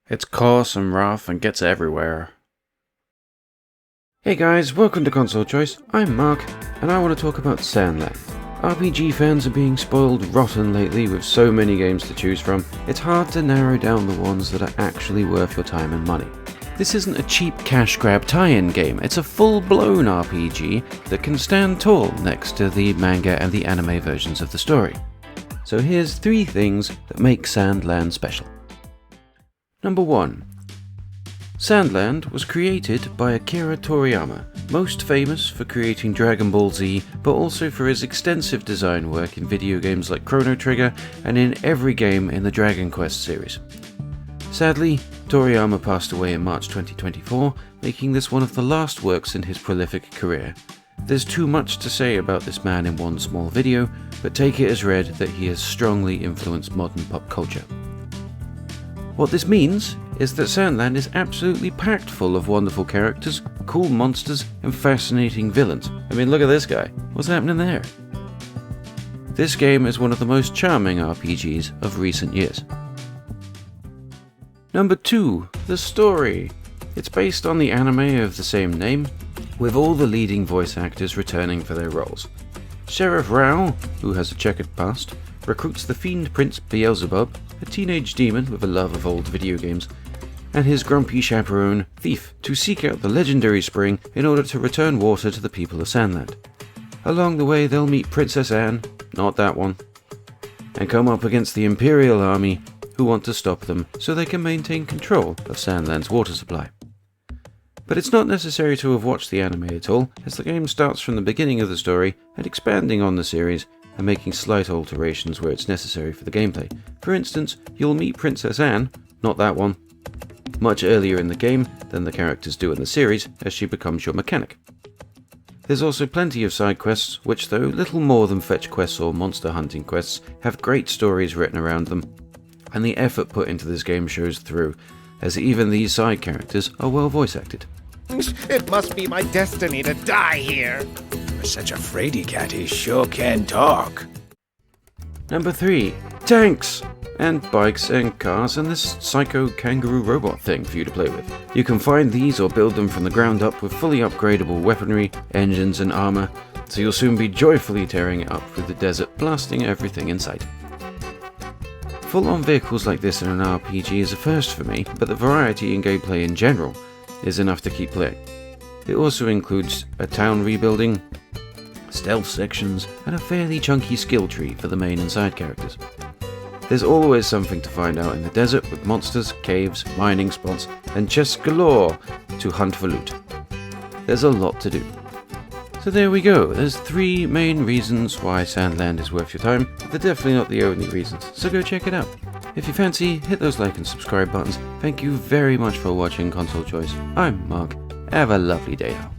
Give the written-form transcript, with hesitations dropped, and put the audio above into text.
It's coarse and rough and gets everywhere. Hey guys, welcome to Console Choice. I'm Mark, and I want to talk about Sandland. RPG fans are being spoiled rotten lately with so many games to choose from, it's hard to narrow down the ones that are actually worth your time and money. This isn't a cheap cash grab tie-in game, it's a full-blown RPG that can stand tall next to the manga and the anime versions of the story. So here's 3 things that make Sandland special. Number 1. Sandland was created by Akira Toriyama, most famous for creating Dragon Ball Z, but also for his extensive design work in video games like Chrono Trigger and in every game in the Dragon Quest series. Sadly, Toriyama passed away in March 2024, making this one of the last works in his prolific career. There's too much to say about this man in one small video, but take it as read that he has strongly influenced modern pop culture. What this means is that Sandland is absolutely packed full of wonderful characters, cool monsters, and fascinating villains. I mean, look at this guy. What's happening there? This game is one of the most charming RPGs of recent years. Number 2. The story. It's based on the anime of the same name, with all the leading voice actors returning for their roles. Sheriff Rao, who has a checkered past, recruits the fiend prince Beelzebub, a teenage demon with a love of old video games, and his grumpy chaperone, Thief, to seek out the legendary spring in order to return water to the people of Sandland. Along the way they'll meet Princess Anne, not that one, and come up against the Imperial Army, who want to stop them so they can maintain control of Sandland's water supply. But it's not necessary to have watched the anime at all, as the game starts from the beginning of the story and expanding on the series and making slight alterations where it's necessary for the gameplay. For instance, you'll meet Princess Anne, not that one, much earlier in the game than the characters do in the series, as she becomes your mechanic. There's also plenty of side quests, which though little more than fetch quests or monster hunting quests, have great stories written around them, and the effort put into this game shows through, as even these side characters are well voice acted. It must be my destiny to die here. For such a fraidy cat, he sure can talk. Number 3. Tanks! And bikes and cars and this psycho kangaroo robot thing for you to play with. You can find these or build them from the ground up with fully upgradable weaponry, engines and armor, so you'll soon be joyfully tearing it up through the desert, blasting everything in sight. Full-on vehicles like this in an RPG is a first for me, but the variety in gameplay in general is enough to keep playing. It also includes a town rebuilding, stealth sections, and a fairly chunky skill tree for the main and side characters. There's always something to find out in the desert with monsters, caves, mining spots, and chests galore to hunt for loot. There's a lot to do. So there we go, there's 3 main reasons why Sandland is worth your time, but they're definitely not the only reasons, so go check it out. If you fancy, hit those like and subscribe buttons. Thank you very much for watching Console Choice. I'm Mark. Have a lovely day now.